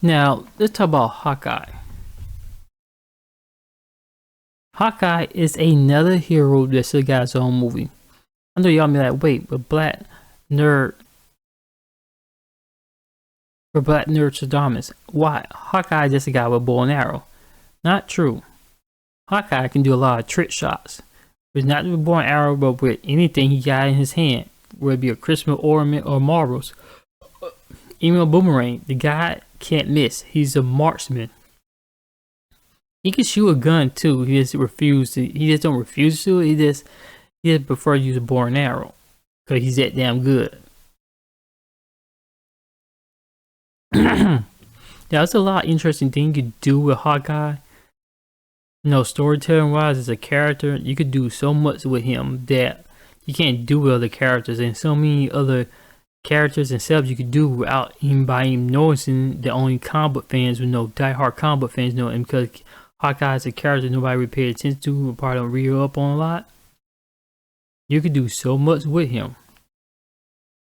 Now, let's talk about Hawkeye. Hawkeye is another hero that still got his own movie. I know y'all be like, wait, nerd, but black nerd Stradamus. Why? Hawkeye just a guy with a bow and arrow. Not true. Hawkeye can do a lot of trick shots. But not with a bow and arrow, but with anything he got in his hand, whether it be a Christmas ornament or marbles. Even a boomerang, the guy can't miss. He's a marksman. He can shoot a gun too. He just don't refuse to. He just prefer to use a bow and arrow because he's that damn good. There's a lot of interesting things you could do with Hawkeye. Storytelling wise, as a character, you could do so much with him that you can't do with other characters, and so many other characters and stuff you could do without anybody noticing. The only comic book fans would know, diehard comic book fans know him, because Hawkeye is a character nobody really paid attention to, or probably don't read up on a lot. You could do so much with him.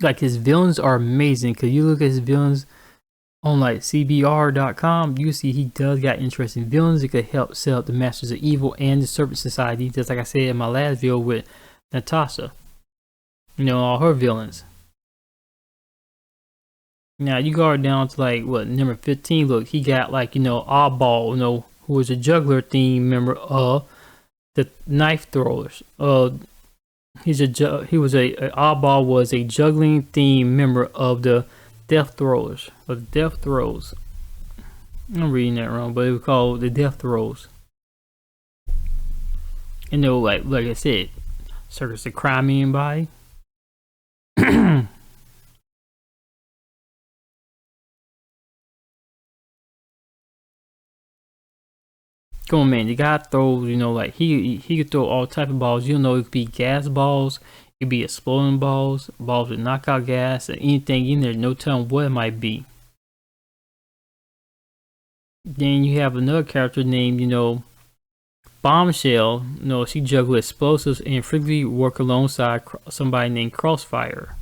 Like, his villains are amazing, because you look at his villains on like CBR.com, you see he does got interesting villains that could help set up the Masters of Evil and the Serpent Society, just like I said in my last video with Natasha. All her villains. Now you go down to like number 15. Look, he got Oddball, who was a juggler theme member of the Knife Throwers. Oddball was a juggling theme member of the Death Throwers. I'm reading that wrong, but it was called the Death Throws. Like I said, Circus of Crime anybody. Come on, man, the guy throws, like he could throw all type of balls. It could be gas balls, it could be exploding balls with knockout gas, or anything in there, no telling what it might be. Then you have another character named, Bombshell. She juggled explosives and frequently work alongside somebody named Crossfire.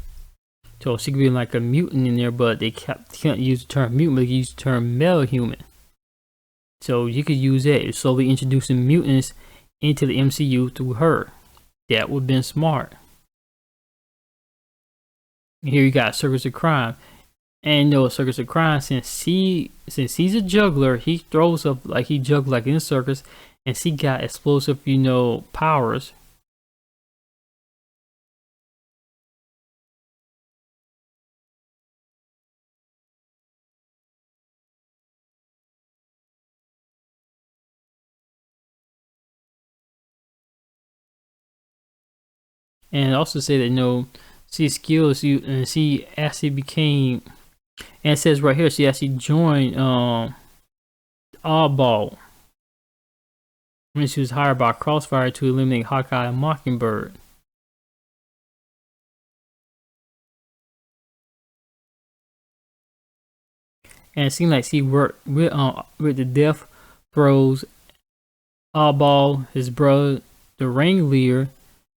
So she could be like a mutant in there, but they can't use the term mutant, but they use the term metahuman. So you could use that, slowly introducing mutants into the MCU through her. That would have been smart. Here you got Circus of Crime. And Circus of Crime, since he's a juggler, he throws up like he juggles like in a circus, and she got explosive, powers. And also say that she skills you, and she actually became, and it says right here she actually joined Oddball when she was hired by Crossfire to eliminate Hawkeye and Mockingbird. And it seemed like she worked with the Death Throws, Oddball, his brother, the Ringleader,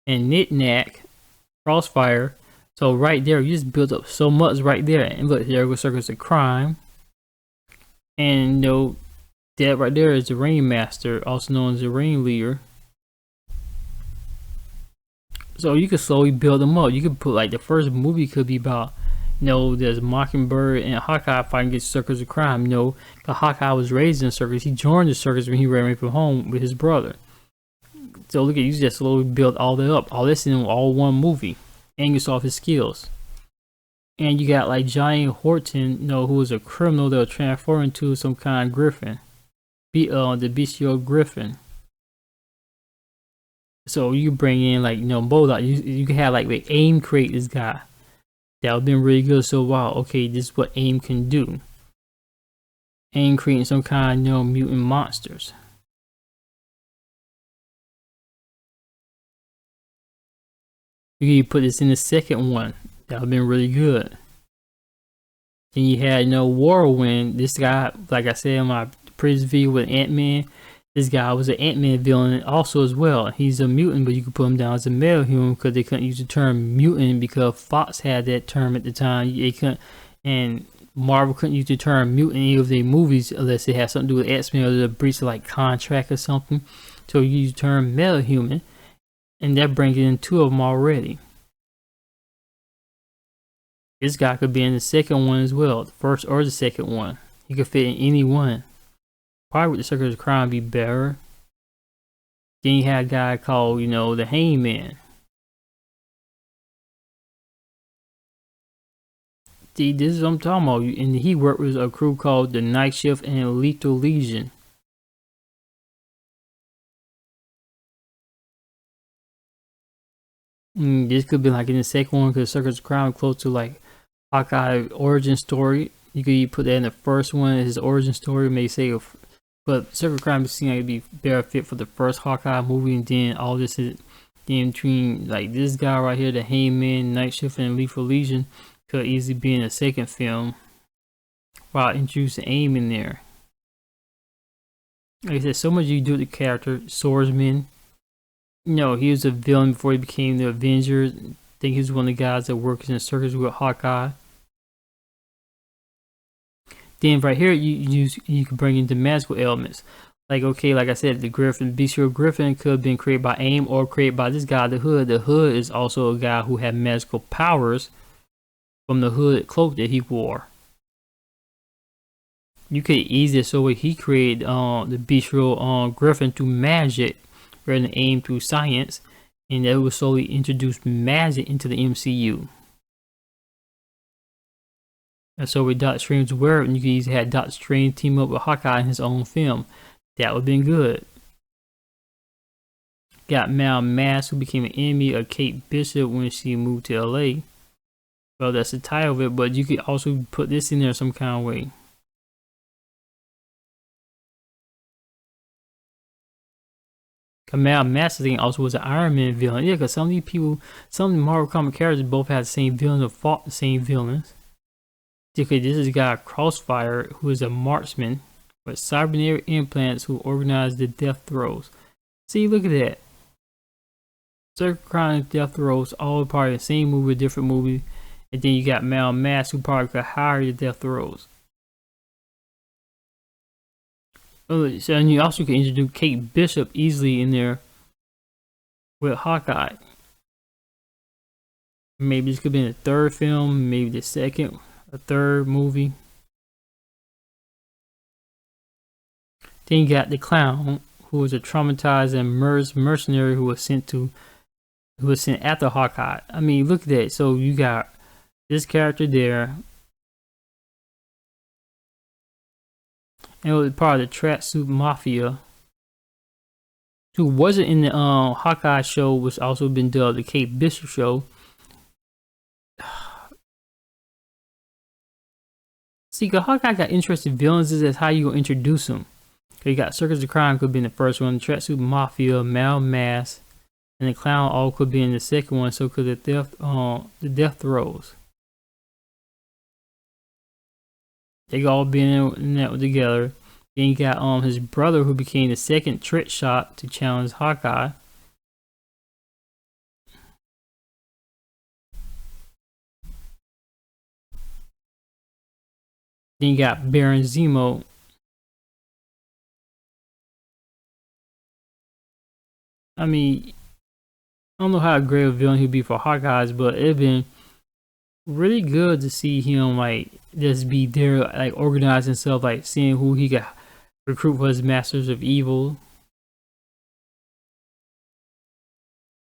and Knick-Knack, Crossfire. So right there, you just built up so much right there. And look, there goes Circus of Crime. And that right there is the Ringmaster, also known as the Ringleader. So you could slowly build them up. You could put like the first movie could be about, there's Mockingbird and Hawkeye fighting against Circus of Crime. Cause Hawkeye was raised in a circus. He joined the circus when he ran away from home with his brother. So look at you, just slowly build all that up. All this in all one movie. And you saw his skills. And you got like Giant Horton, who was a criminal that was transformed into some kind of griffin. The bestial griffin. So you bring in like Bulldog. You can have like AIM create this guy. That would have been really good. So wow, okay, this is what AIM can do. AIM creating some kind of mutant monsters. You can put this in the second one. That would have been really good. Then you had Whirlwind. This guy, like I said in my previous video with Ant-Man, this guy was an Ant-Man villain also as well. He's a mutant, but you could put him down as a metahuman because they couldn't use the term mutant because Fox had that term at the time. They couldn't, and Marvel couldn't use the term mutant in any of their movies unless it had something to do with X-Men or the breach of like contract or something. So you use the term metahuman, and that brings in two of them already. This guy could be in the second one as well, the first or the second one. He could fit in any one. Probably with the Circus of Crime be better. Then you had a guy called, the Hangman. See, this is what I'm talking about. And he worked with a crew called the Night Shift and Lethal Legion. This could be like in the second one because Circus of Crime close to like Hawkeye origin story. You could put that in the first one, his origin story, may say, but Circus of Crime seems like it'd be better fit for the first Hawkeye movie, and then all this is in between, like this guy right here, the Hangman, Night Shift, and Lethal Legion, could easily be in a second film while introducing AIM in there. Like I said, so much you do with the character. Swordsman, he was a villain before he became the Avenger. I think he was one of the guys that works in the circus with Hawkeye. Then right here, you can bring in the magical elements. Like, okay, like I said, the Griffin, Bestial Griffin could have been created by AIM or created by this guy, the Hood. The Hood is also a guy who had magical powers from the hood cloak that he wore. You could easily associate he created the Bestial Griffin through magic rather than AIM through science, and that would slowly introduce magic into the MCU. And so with Doctor Strange's word, you could easily have Doctor Strange team up with Hawkeye in his own film. That would have been good. Got Mal Mask, who became an enemy of Kate Bishop when she moved to LA. Well, that's the title of it, but you could also put this in there some kind of way. Mal Mask, I think, also was an Iron Man villain. Yeah, because some of these people, some of the Marvel comic characters both had the same villains or fought the same villains. Okay, this is a guy, Crossfire, who is a marksman with cybernetic implants who organize the death throes. See, look at that. Circle Crime death throes, all part of the same movie, different movie. And then you got Mal Mask, who probably could hire the death throes. So, and you also can introduce Kate Bishop easily in there with Hawkeye. Maybe this could be in the third film, maybe the second. A third movie. Then you got the Clown, who was a traumatized and mercenary who was sent after Hawkeye. I mean, look at that. So you got this character there, and it was part of the Tracksuit Mafia, who wasn't in the Hawkeye show, which also been dubbed the Kate Bishop show. See, cause Hawkeye got interesting villains. Is how you gonna introduce them. You got Circus of Crime could be in the first one, Tracksuit Mafia, Mal Mask, and the Clown all could be in the second one. So could the death throes. They all be in that together. Then you got his brother who became the second trick shot to challenge Hawkeye. Then you got Baron Zemo. I mean, I don't know how great a villain he'd be for Hawkeyes, but it'd been really good to see him like just be there, like organize himself, like seeing who he could recruit for his Masters of Evil.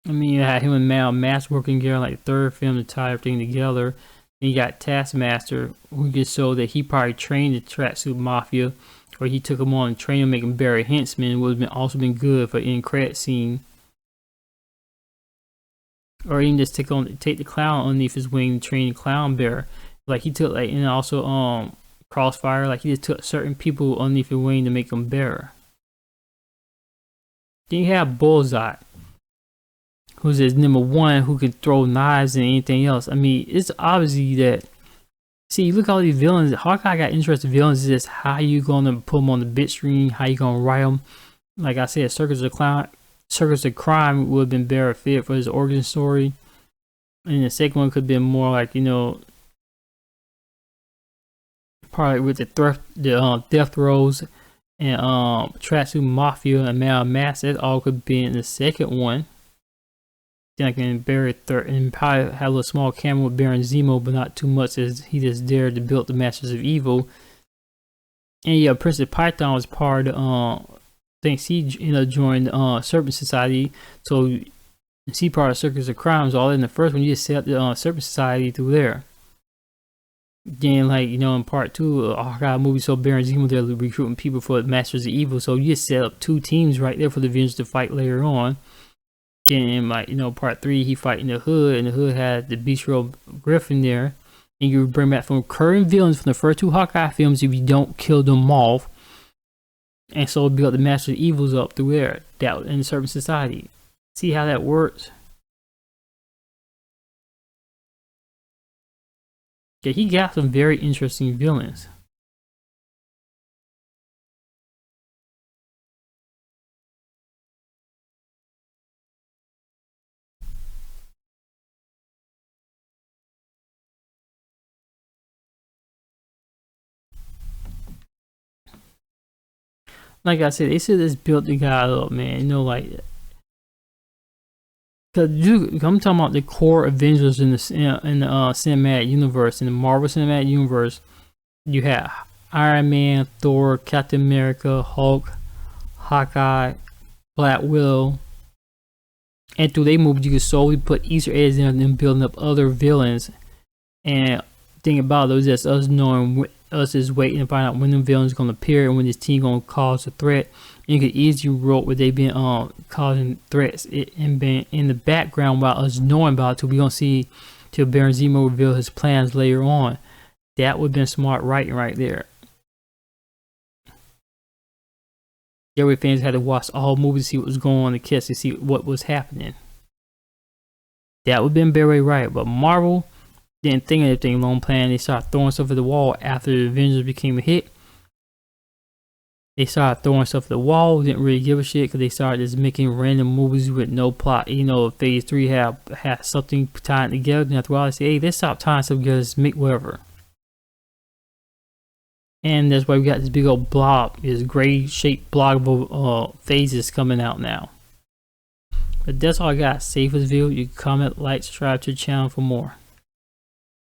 I mean, you had him and Mal Mask working together, like third film to tie everything together. Then you got Taskmaster, who just showed that he probably trained the Tracksuit Mafia, or he took him on and trained him, making Barry Henchman, would have also been good for end credit scene. Or even just take the Clown underneath his wing and train the Clown Bear. Like he took and also Crossfire, like he just took certain people underneath his wing to make them better. Then you have Bullseye, who's his number one, who can throw knives and anything else. I mean, it's obviously that. See, look at all these villains. Hawkeye got interesting villains. Is just how you gonna put them on the big screen, how you gonna write them. Like I said, Circus of Crime would have been better fit for his origin story. And the second one could have been more like, probably with the Death Rows and Tracksuit Mafia and Mal Mass. That all could be in the second one. Then I can bury third and probably have a little small cameo with Baron Zemo, but not too much as he just dared to build the Masters of Evil. And yeah, Princess Python was part of thinks he joined Serpent Society, so she part of Circus of Crimes. All in the first one, you just set up the Serpent Society through there. Then, like, in part 2, Hawkeye movie, so Baron Zemo there recruiting people for the Masters of Evil, so you just set up 2 teams right there for the Avengers to fight later on. Then, like, part 3, he fighting the Hood, and the Hood had the Bistro Griffin there. And you bring back from current villains from the first 2 Hawkeye films if you don't kill them off. And so build the Master of Evils up through there, that in the Serpent Society. See how that works? Yeah, he got some very interesting villains. Like I said, they should just build the guy up, man. Like, cause I'm talking about the core Avengers in the cinematic universe, in the Marvel Cinematic Universe. You have Iron Man, Thor, Captain America, Hulk, Hawkeye, Black Widow, and through their movies, you can solely put Easter eggs in and building up other villains. And thing about it was just us knowing, us is waiting to find out when the villains gonna appear and when this team gonna cause a threat. And you could easily roll where they've been causing threats and been in the background while us knowing about it, till we gonna see till Baron Zemo reveal his plans later on. That would have been smart writing right there. Every fans had to watch all movies to see what was going on in the kiss to see what was happening. That would have been very right, but Marvel didn't think of anything long plan. They started throwing stuff at the wall after the Avengers became a hit. They started throwing stuff at the wall, didn't really give a shit because they started just making random movies with no plot. Phase 3 had something tied together, and after a while they say, hey, let's stop tying stuff together, just make whatever. And that's why we got this big old blob, this gray shaped blob of phases coming out now. But that's all I got. Save this video. You can comment, like, subscribe to the channel for more.